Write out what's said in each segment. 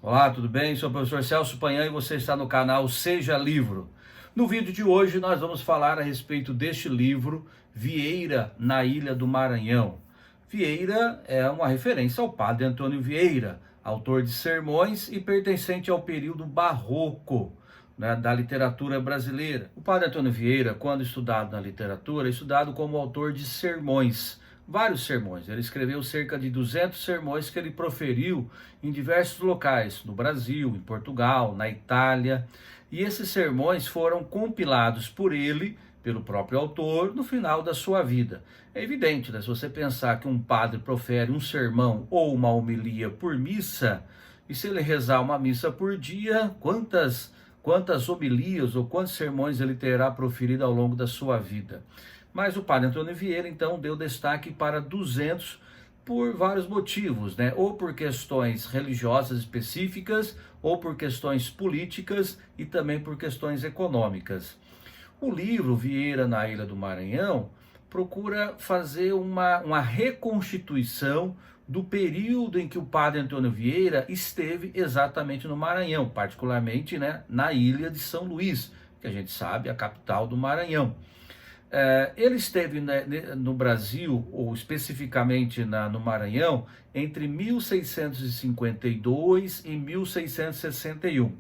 Olá, tudo bem? Sou o professor Celso Panhan e você está no canal Seja Livro. No vídeo de hoje nós vamos falar a respeito deste livro, Vieira na Ilha do Maranhão. Vieira é uma referência ao padre Antônio Vieira, autor de sermões e pertencente ao período barroco, né, da literatura brasileira. O padre Antônio Vieira, quando estudado na literatura, é estudado como autor de sermões, vários sermões. Ele escreveu cerca de 200 sermões que ele proferiu em diversos locais, no Brasil, em Portugal, na Itália. E esses sermões foram compilados por ele, pelo próprio autor, no final da sua vida. É evidente, né? Se você pensar que um padre profere um sermão ou uma homilia por missa, e se ele rezar uma missa por dia, quantas homilias ou quantos sermões ele terá proferido ao longo da sua vida? Mas o padre Antônio Vieira, então, deu destaque para 200 por vários motivos, né? Ou por questões religiosas específicas, ou por questões políticas e também por questões econômicas. O livro Vieira na Ilha do Maranhão procura fazer uma reconstituição do período em que o padre Antônio Vieira esteve exatamente no Maranhão, particularmente, né, na ilha de São Luís, que a gente sabe, a capital do Maranhão. Ele esteve, né, no Brasil, ou especificamente no Maranhão, entre 1652 e 1661.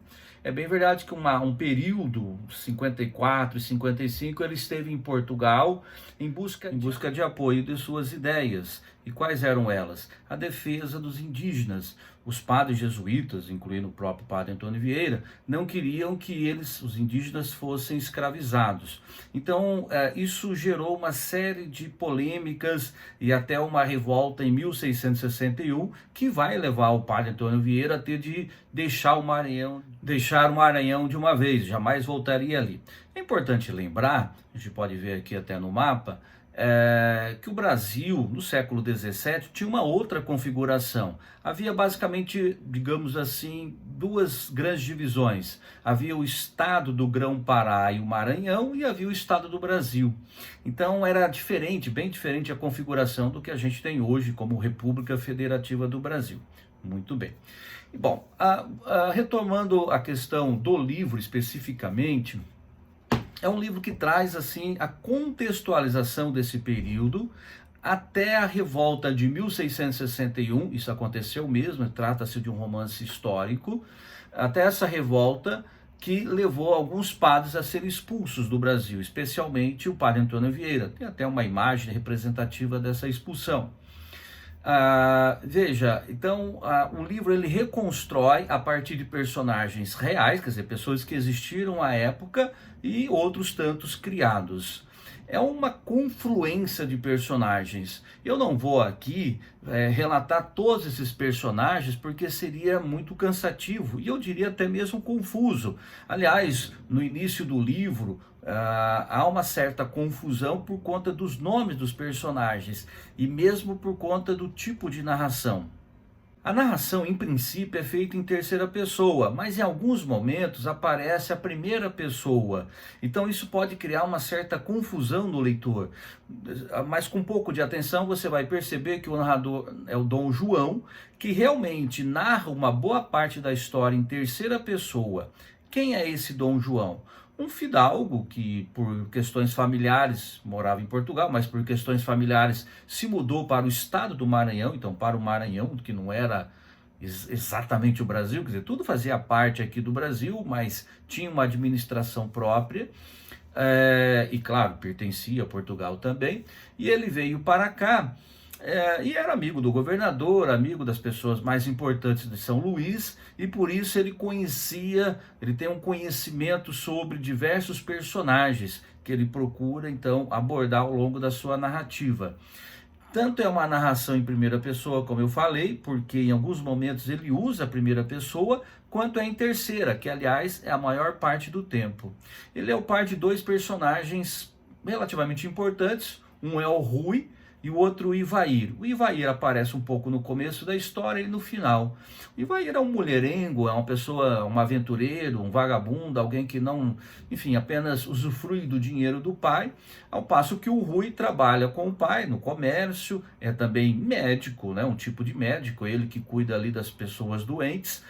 É bem verdade que um período, 54 e 55, ele esteve em Portugal em busca de apoio de suas ideias. E quais eram elas? A defesa dos indígenas. Os padres jesuítas, incluindo o próprio padre Antônio Vieira, não queriam que os indígenas, fossem escravizados. Então, isso gerou uma série de polêmicas e até uma revolta em 1661, que vai levar o padre Antônio Vieira a ter de deixar o Maranhão de uma vez, jamais voltaria ali. É importante lembrar, a gente pode ver aqui até no mapa, que o Brasil, no século XVII, tinha uma outra configuração. Havia basicamente, digamos assim, duas grandes divisões. Havia o estado do Grão-Pará e o Maranhão, e havia o estado do Brasil. Então era diferente, bem diferente a configuração do que a gente tem hoje como República Federativa do Brasil. Muito bem. Bom, retomando a questão do livro especificamente, é um livro que traz assim a contextualização desse período até a revolta de 1661, isso aconteceu mesmo, trata-se de um romance histórico, até essa revolta que levou alguns padres a serem expulsos do Brasil, especialmente o padre Antônio Vieira. Tem até uma imagem representativa dessa expulsão. Veja, então o livro ele reconstrói a partir de personagens reais, quer dizer, pessoas que existiram à época e outros tantos criados. É uma confluência de personagens. Eu não vou aqui relatar todos esses personagens porque seria muito cansativo e eu diria até mesmo confuso. Aliás, no início do livro, há uma certa confusão por conta dos nomes dos personagens e mesmo por conta do tipo de narração. A narração, em princípio, é feita em terceira pessoa, mas em alguns momentos aparece a primeira pessoa. Então isso pode criar uma certa confusão no leitor. Mas com um pouco de atenção você vai perceber que o narrador é o Dom João, que realmente narra uma boa parte da história em terceira pessoa. Quem é esse Dom João? Um fidalgo que, por questões familiares, morava em Portugal, mas por questões familiares se mudou para o estado do Maranhão, então para o Maranhão, que não era exatamente o Brasil, quer dizer, tudo fazia parte aqui do Brasil, mas tinha uma administração própria, e claro, pertencia a Portugal também, e ele veio para cá. E era amigo do governador, amigo das pessoas mais importantes de São Luís, e por isso ele tem um conhecimento sobre diversos personagens que ele procura então abordar ao longo da sua narrativa. Tanto é uma narração em primeira pessoa, como eu falei, porque em alguns momentos ele usa a primeira pessoa, quanto é em terceira, que aliás é a maior parte do tempo. Ele é o par de dois personagens relativamente importantes, um é o Rui, e o outro o Ivair. O Ivair aparece um pouco no começo da história e no final. O Ivair é um mulherengo, é uma pessoa, um aventureiro, um vagabundo, alguém que não, enfim, apenas usufrui do dinheiro do pai, ao passo que o Rui trabalha com o pai no comércio, é também médico, né, um tipo de médico, ele que cuida ali das pessoas doentes,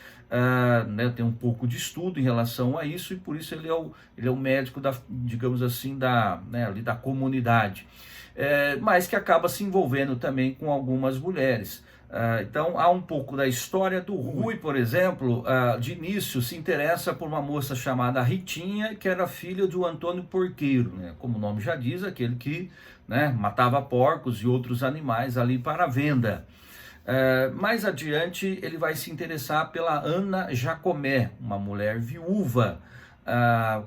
né, tem um pouco de estudo em relação a isso, e por isso ele é o médico da, digamos assim, né, ali da comunidade, mas que acaba se envolvendo também com algumas mulheres. Então há um pouco da história do Rui, por exemplo, de início se interessa por uma moça chamada Ritinha, que era filha do Antônio Porqueiro, né? Como o nome já diz, aquele que, né, matava porcos e outros animais ali para venda. Mais adiante ele vai se interessar pela Ana Jacomé, uma mulher viúva,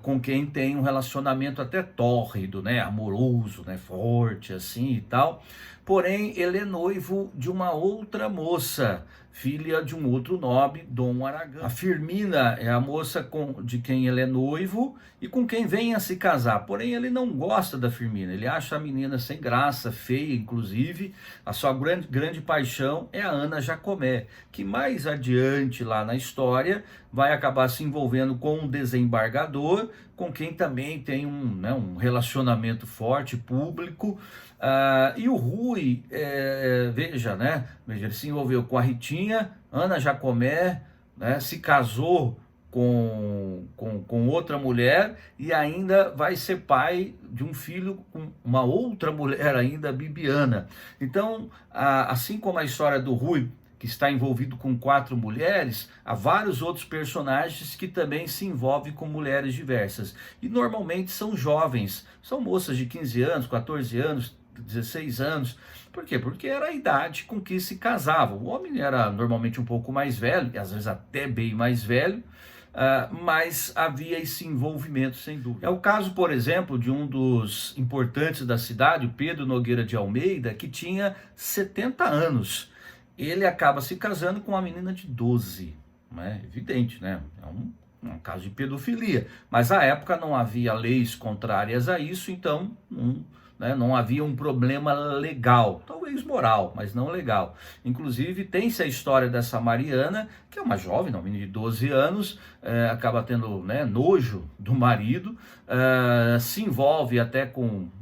com quem tem um relacionamento até tórrido, né, amoroso, né, forte assim e tal. Porém, ele é noivo de uma outra moça, filha de um outro nobre, Dom Aragão. A Firmina é a moça de quem ele é noivo e com quem vem a se casar. Porém, ele não gosta da Firmina, ele acha a menina sem graça, feia, inclusive. A sua grande paixão é a Ana Jacomé, que mais adiante lá na história vai acabar se envolvendo com um desembargador, com quem também tem um relacionamento forte, público. E o Rui, veja, ele se envolveu com a Ritinha, Ana Jacomé, né, se casou com outra mulher e ainda vai ser pai de um filho com uma outra mulher ainda, Bibiana. Então, assim como a história do Rui, que está envolvido com 4 mulheres, há vários outros personagens que também se envolvem com mulheres diversas. E normalmente são jovens, são moças de 15 anos, 14 anos, 16 anos. Por quê? Porque era a idade com que se casava. O homem era normalmente um pouco mais velho, e às vezes até bem mais velho, mas havia esse envolvimento, sem dúvida. É o caso, por exemplo, de um dos importantes da cidade, o Pedro Nogueira de Almeida, que tinha 70 anos. Ele acaba se casando com uma menina de 12, né? Evidente, né? É um caso de pedofilia, mas à época não havia leis contrárias a isso, então não havia um problema legal, talvez moral, mas não legal. Inclusive tem-se a história dessa Mariana, que é uma jovem, uma menina de 12 anos, acaba tendo, né, nojo do marido, se envolve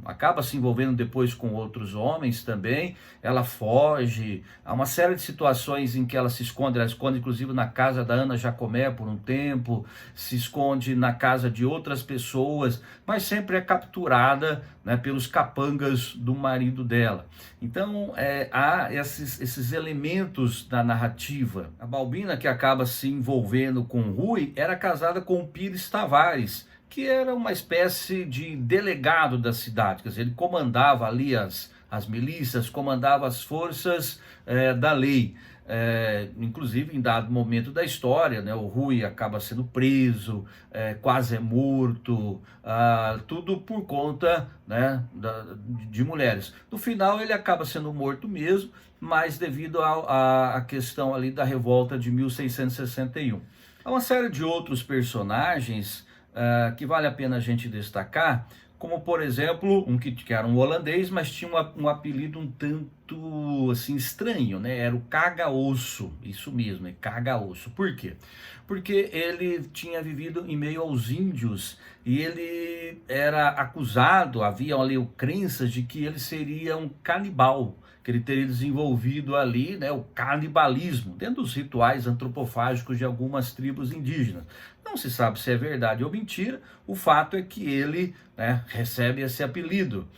acaba se envolvendo depois com outros homens também, ela foge, há uma série de situações em que ela se esconde inclusive na casa da Ana Jacomé por um tempo, se esconde na casa de outras pessoas, mas sempre é capturada, né, pelos capangas do marido dela. Então há esses elementos da narrativa. A Balbina, que acaba se envolvendo com o Rui, era casada com o Pires Tavares, que era uma espécie de delegado da cidade, quer dizer, ele comandava ali as milícias, comandava as forças da lei. Inclusive em dado momento da história, né, o Rui acaba sendo preso, quase é morto, tudo por conta, né, de mulheres. No final ele acaba sendo morto mesmo, mas devido à questão ali da revolta de 1661. Há uma série de outros personagens que vale a pena a gente destacar, como por exemplo, que era um holandês, mas tinha um apelido um tanto assim estranho, né? Era o Caga-Osso, isso mesmo, é Caga-Osso. Por quê? Porque ele tinha vivido em meio aos índios e ele era acusado, havia ali crenças de que ele seria um canibal, que ele teria desenvolvido ali, né, o canibalismo, dentro dos rituais antropofágicos de algumas tribos indígenas. Não se sabe se é verdade ou mentira, o fato é que ele, né, recebe esse apelido.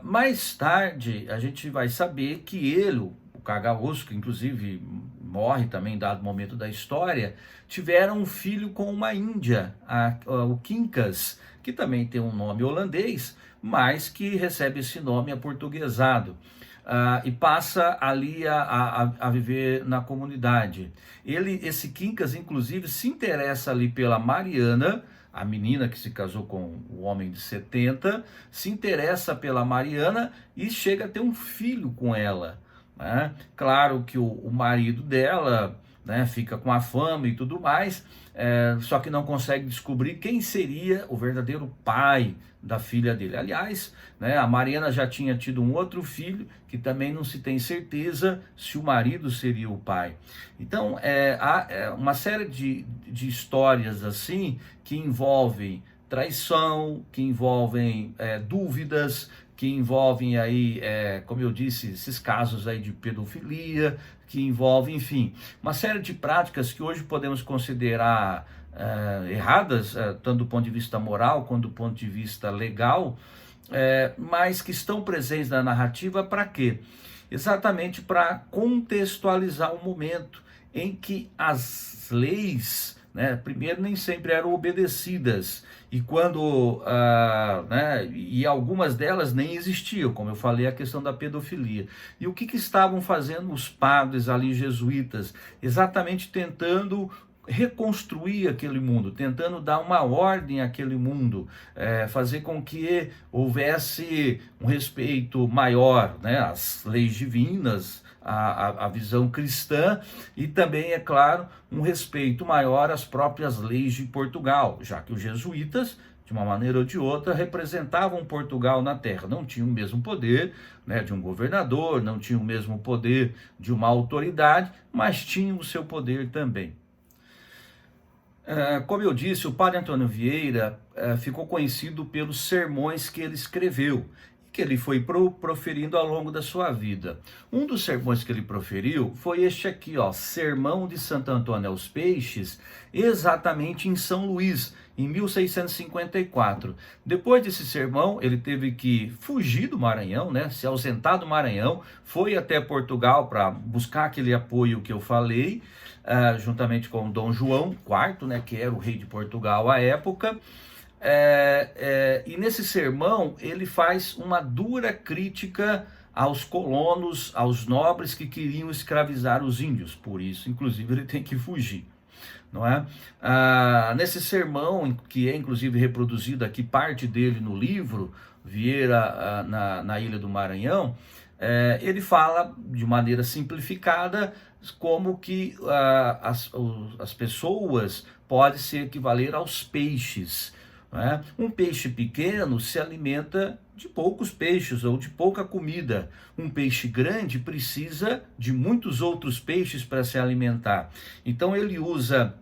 Mais tarde a gente vai saber que ele, o Caga-Osso, que inclusive morre também em dado momento da história, tiveram um filho com uma índia, o Quincas, que também tem um nome holandês, mas que recebe esse nome aportuguesado. E passa ali a viver na comunidade. Esse Quincas, inclusive, se interessa ali pela Mariana, a menina que se casou com o homem de 70, se interessa pela Mariana e chega a ter um filho com ela, né? Claro que o marido dela, né, fica com a fama e tudo mais, só que não consegue descobrir quem seria o verdadeiro pai da filha dele. Aliás, né, a Mariana já tinha tido um outro filho que também não se tem certeza se o marido seria o pai. Então há uma série de histórias assim que envolvem traição, que envolvem dúvidas, que envolvem aí, como eu disse, esses casos aí de pedofilia, que envolvem, enfim, uma série de práticas que hoje podemos considerar erradas, tanto do ponto de vista moral quanto do ponto de vista legal, mas que estão presentes na narrativa para quê? Exatamente para contextualizar o momento em que as leis, né, primeiro, nem sempre eram obedecidas, e quando, e algumas delas nem existiam, como eu falei, a questão da pedofilia. E o que estavam fazendo os padres ali, jesuítas? Exatamente tentando reconstruir aquele mundo, tentando dar uma ordem àquele mundo, fazer com que houvesse um respeito maior, né, às leis divinas, a visão cristã, e também, é claro, um respeito maior às próprias leis de Portugal, já que os jesuítas, de uma maneira ou de outra, representavam Portugal na terra, não tinham o mesmo poder, né, de um governador, não tinham o mesmo poder de uma autoridade, mas tinham o seu poder também. Como eu disse, o padre Antônio Vieira ficou conhecido pelos sermões que ele escreveu, que ele foi proferindo ao longo da sua vida. Um dos sermões que ele proferiu foi este aqui, ó, Sermão de Santo Antônio aos Peixes, exatamente em São Luís, em 1654. Depois desse sermão, ele teve que fugir do Maranhão, né, se ausentar do Maranhão, foi até Portugal para buscar aquele apoio que eu falei, juntamente com Dom João IV, né, que era o rei de Portugal à época. E nesse sermão ele faz uma dura crítica aos colonos, aos nobres que queriam escravizar os índios, por isso, inclusive, ele tem que fugir, não é? Nesse sermão, que é inclusive reproduzido aqui, parte dele no livro, Vieira na Ilha do Maranhão, ele fala de maneira simplificada como que as pessoas podem se equivaler aos peixes. Um peixe pequeno se alimenta de poucos peixes ou de pouca comida. Um peixe grande precisa de muitos outros peixes para se alimentar. Então ele usa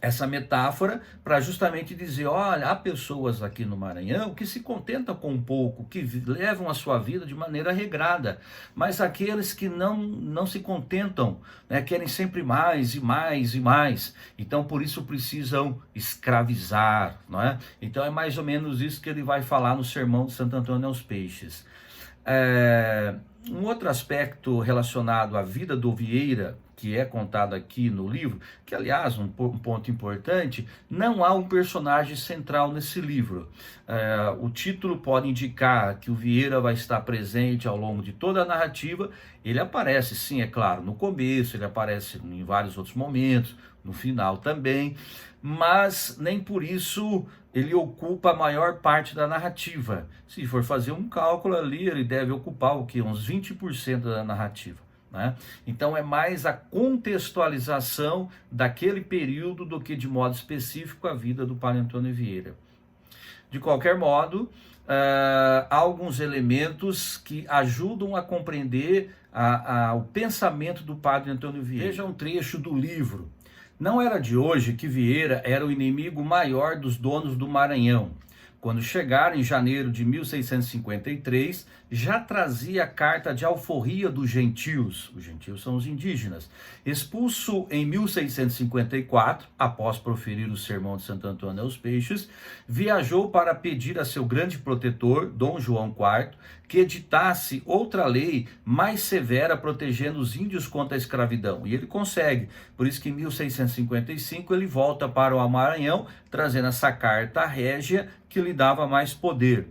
essa metáfora para justamente dizer, olha, há pessoas aqui no Maranhão que se contentam com um pouco, que levam a sua vida de maneira regrada, mas aqueles que não se contentam, né, querem sempre mais e mais e mais, então por isso precisam escravizar, não é? Então é mais ou menos isso que ele vai falar no Sermão de Santo Antônio aos Peixes. Um outro aspecto relacionado à vida do Vieira, que é contado aqui no livro, que aliás, um ponto importante, não há um personagem central nesse livro. O título pode indicar que o Vieira vai estar presente ao longo de toda a narrativa. Ele aparece, sim, é claro, no começo, ele aparece em vários outros momentos, no final também, mas nem por isso ele ocupa a maior parte da narrativa. Se for fazer um cálculo ali, ele deve ocupar o quê? Uns 20% da narrativa. Né? Então é mais a contextualização daquele período do que de modo específico a vida do padre Antônio Vieira. De qualquer modo, há alguns elementos que ajudam a compreender o pensamento do padre Antônio Vieira. Veja um trecho do livro. Não era de hoje que Vieira era o inimigo maior dos donos do Maranhão. Quando chegaram em janeiro de 1653, já trazia a carta de alforria dos gentios. Os gentios são os indígenas. Expulso em 1654, após proferir o sermão de Santo Antônio aos Peixes, viajou para pedir a seu grande protetor, Dom João IV, que editasse outra lei mais severa protegendo os índios contra a escravidão. E ele consegue. Por isso que em 1655 ele volta para o Maranhão, trazendo essa carta régia que lhe dava mais poder.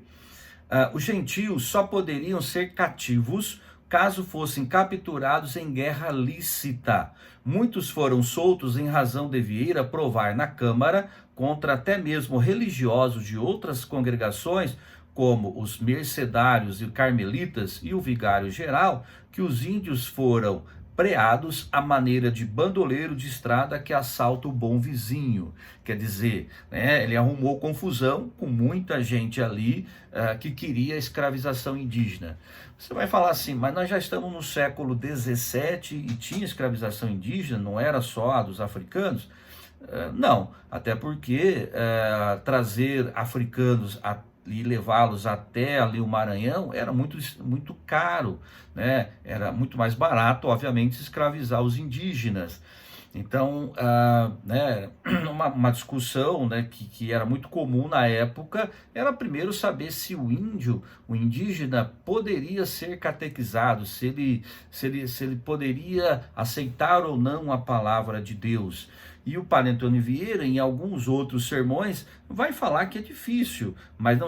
Os gentios só poderiam ser cativos caso fossem capturados em guerra lícita. Muitos foram soltos em razão de Vieira provar na Câmara, contra até mesmo religiosos de outras congregações, como os mercedários e carmelitas e o vigário-geral, que os índios foram preados à maneira de bandoleiro de estrada que assalta o bom vizinho. Quer dizer, né, ele arrumou confusão com muita gente ali que queria a escravização indígena. Você vai falar assim, mas nós já estamos no século XVII e tinha escravização indígena, não era só a dos africanos? Não, até porque trazer africanos e levá-los até ali o Maranhão era muito caro, né? Era muito mais barato, obviamente, escravizar os indígenas. Então, né, uma discussão, né, que era muito comum na época era primeiro saber se o indígena, poderia ser catequizado, se ele poderia aceitar ou não a palavra de Deus. E o Padre Antônio Vieira, em alguns outros sermões, vai falar que é difícil, mas não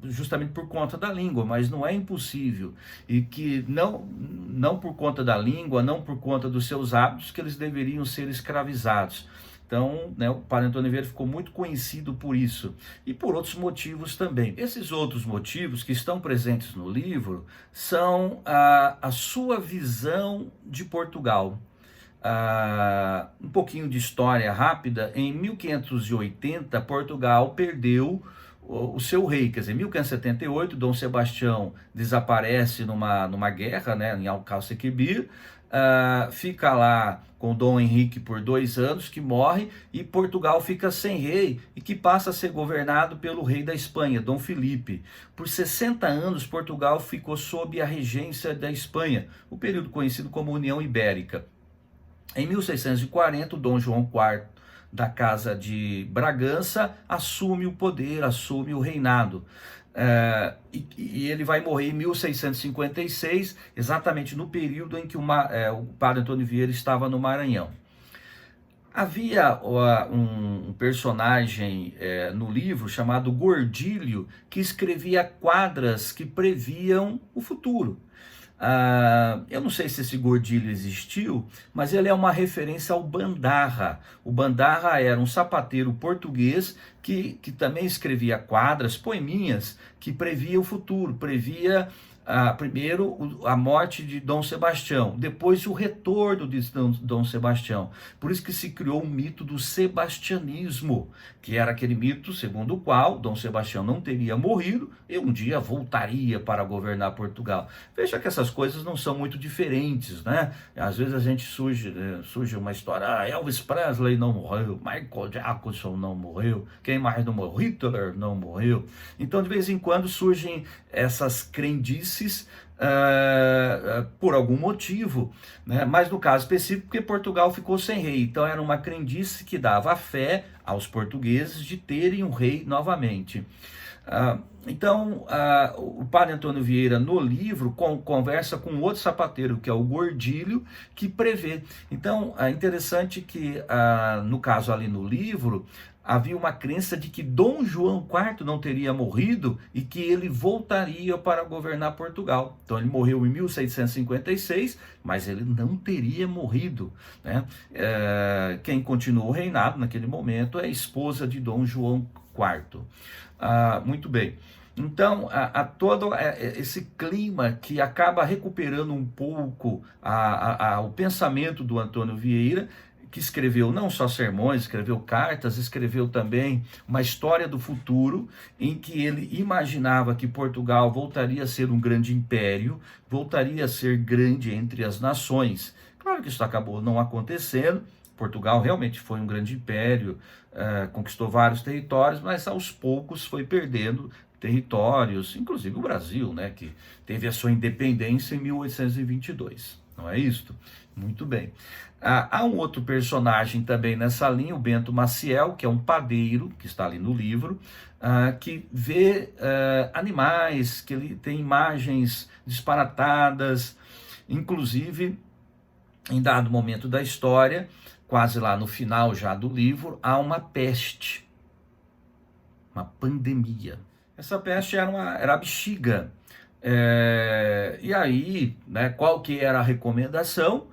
justamente por conta da língua, mas não é impossível. E que não por conta da língua, não por conta dos seus hábitos, que eles deveriam ser escravizados. Então, né, o Padre Antônio Vieira ficou muito conhecido por isso e por outros motivos também. Esses outros motivos que estão presentes no livro são a sua visão de Portugal. Um pouquinho de história rápida: em 1580, Portugal perdeu o seu rei, quer dizer, em 1578, Dom Sebastião desaparece numa guerra, né, em Alcácer-Quibir, fica lá com Dom Henrique por 2 anos, que morre, e Portugal fica sem rei, e que passa a ser governado pelo rei da Espanha, Dom Filipe. Por 60 anos, Portugal ficou sob a regência da Espanha, o período conhecido como União Ibérica. Em 1640, o Dom João IV da Casa de Bragança assume o poder, assume o reinado. E ele vai morrer em 1656, exatamente no período em que o Padre Antônio Vieira estava no Maranhão. Havia um personagem no livro chamado Gordilho, que escrevia quadras que previam o futuro. Eu não sei se esse Gordilho existiu, mas ele é uma referência ao Bandarra. O Bandarra era um sapateiro português que também escrevia quadras, poeminhas, que previa o futuro, previa primeiro a morte de Dom Sebastião, depois o retorno de Dom Sebastião. Por isso que se criou o mito do sebastianismo, que era aquele mito segundo o qual Dom Sebastião não teria morrido e um dia voltaria para governar Portugal. Veja que essas coisas não são muito diferentes, né? Às vezes a gente surge uma história: Elvis Presley não morreu, Michael Jackson não morreu, quem mais não morreu? Hitler não morreu. Então, de vez em quando surgem essas crendices por algum motivo, né? Mas no caso específico, porque Portugal ficou sem rei, então era uma crendice que dava fé aos portugueses de terem um rei novamente. Então, o Padre Antônio Vieira, no livro, conversa com outro sapateiro, que é o Gordilho, que prevê. Então, é interessante que, no caso ali no livro, havia uma crença de que Dom João IV não teria morrido e que ele voltaria para governar Portugal. Então, ele morreu em 1656, mas ele não teria morrido, né? Quem continuou o reinado naquele momento é a esposa de Dom João IV. Muito bem. Então, todo esse clima que acaba recuperando um pouco o pensamento do Antônio Vieira, que escreveu não só sermões, escreveu cartas, escreveu também uma história do futuro, em que ele imaginava que Portugal voltaria a ser um grande império, voltaria a ser grande entre as nações. Claro que isso acabou não acontecendo. Portugal realmente foi um grande império, conquistou vários territórios, mas aos poucos foi perdendo territórios, inclusive o Brasil, né, que teve a sua independência em 1822. Não é isto? Muito bem. Há um outro personagem também nessa linha, o Bento Maciel, que é um padeiro, que está ali no livro, que vê animais, que ele tem imagens disparatadas, inclusive, em dado momento da história, quase lá no final já do livro, há uma peste, uma pandemia. Essa peste era a bexiga. E aí, né, qual que era a recomendação?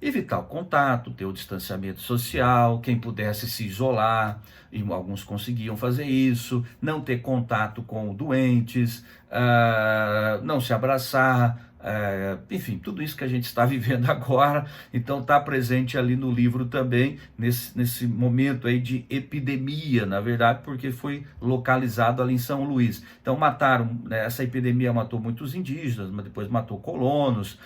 Evitar o contato, ter o distanciamento social, quem pudesse se isolar, e alguns conseguiam fazer isso, não ter contato com doentes, não se abraçar, enfim, tudo isso que a gente está vivendo agora. Então está presente ali no livro também, nesse momento aí de epidemia, na verdade, porque foi localizado ali em São Luís. Então mataram, né, essa epidemia matou muitos indígenas, mas depois matou colonos,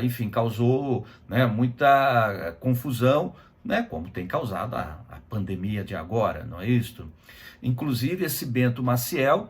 enfim, causou, né, muita confusão, né, como tem causado a pandemia de agora, não é isso? Inclusive, esse Bento Maciel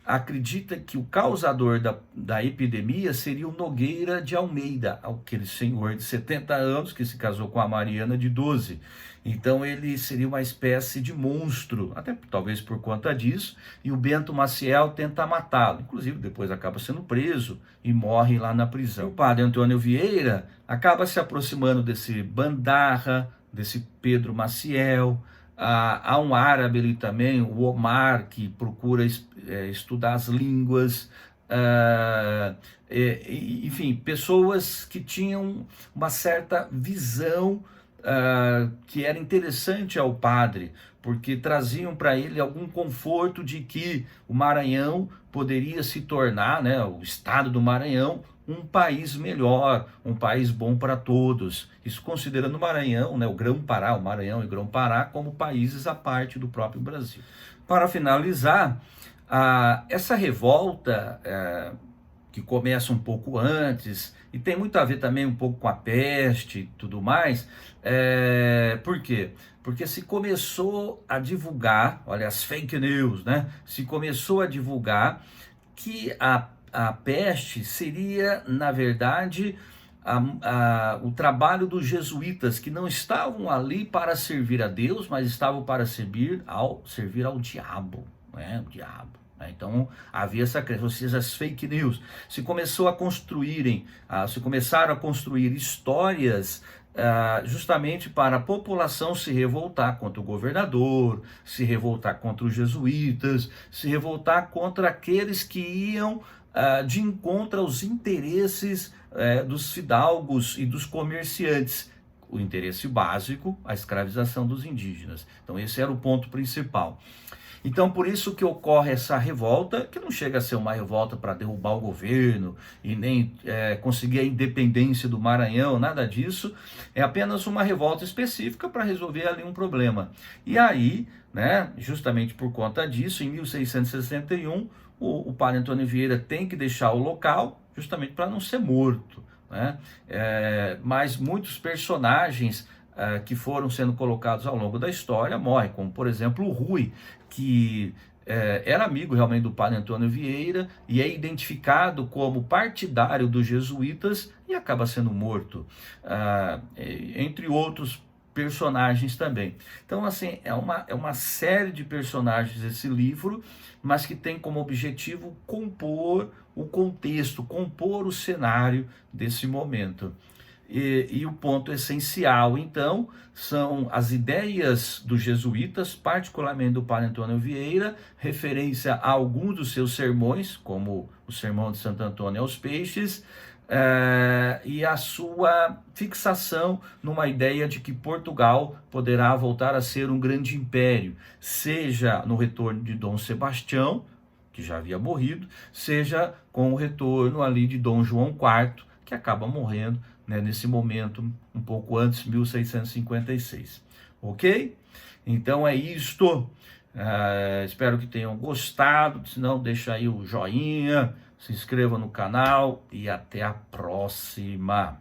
acredita que o causador da epidemia seria o Nogueira de Almeida, aquele senhor de 70 anos que se casou com a Mariana de 12. Então ele seria uma espécie de monstro, até talvez por conta disso, e o Bento Maciel tenta matá-lo. Inclusive depois acaba sendo preso e morre lá na prisão. O padre Antônio Vieira acaba se aproximando desse Bandarra, desse Pedro Maciel. Há um árabe ali também, o Omar, que procura estudar as línguas. Enfim, pessoas que tinham uma certa visão que era interessante ao padre, porque traziam para ele algum conforto de que o Maranhão poderia se tornar, né, o estado do Maranhão, um país melhor, um país bom para todos. Isso considerando o Maranhão, né, o Grão-Pará, o Maranhão e Grão-Pará como países à parte do próprio Brasil. Para finalizar, essa revolta que começa um pouco antes, e tem muito a ver também um pouco com a peste e tudo mais. Por quê? Porque se começou a divulgar, olha, as fake news, né? Se começou a divulgar que a peste seria, na verdade, o trabalho dos jesuítas, que não estavam ali para servir a Deus, mas estavam para servir ao diabo, né? O diabo. Então havia essa crença, ou seja, as fake news. Se começaram a construir histórias justamente para a população se revoltar contra o governador, se revoltar contra os jesuítas, se revoltar contra aqueles que iam de encontro aos interesses dos fidalgos e dos comerciantes. O interesse básico, a escravização dos indígenas. Então esse era o ponto principal. Então, por isso que ocorre essa revolta, que não chega a ser uma revolta para derrubar o governo e nem conseguir a independência do Maranhão, nada disso. É apenas uma revolta específica para resolver ali um problema. E aí, né, justamente por conta disso, em 1661, o padre Antônio Vieira tem que deixar o local, justamente para não ser morto, né? Mas muitos personagens que foram sendo colocados ao longo da história morrem, como por exemplo o Rui, que era amigo realmente do padre Antônio Vieira e é identificado como partidário dos jesuítas e acaba sendo morto, entre outros personagens também. Então, assim, é uma série de personagens esse livro, mas que tem como objetivo compor o contexto, compor o cenário desse momento. E o ponto essencial, então, são as ideias dos jesuítas, particularmente do padre Antônio Vieira, referência a alguns dos seus sermões, como o Sermão de Santo Antônio aos Peixes, e a sua fixação numa ideia de que Portugal poderá voltar a ser um grande império, seja no retorno de Dom Sebastião, que já havia morrido, seja com o retorno ali de Dom João IV, que acaba morrendo, né, nesse momento, um pouco antes, 1656. Ok? Então é isto. Espero que tenham gostado. Se não, deixa aí o joinha, se inscreva no canal e até a próxima.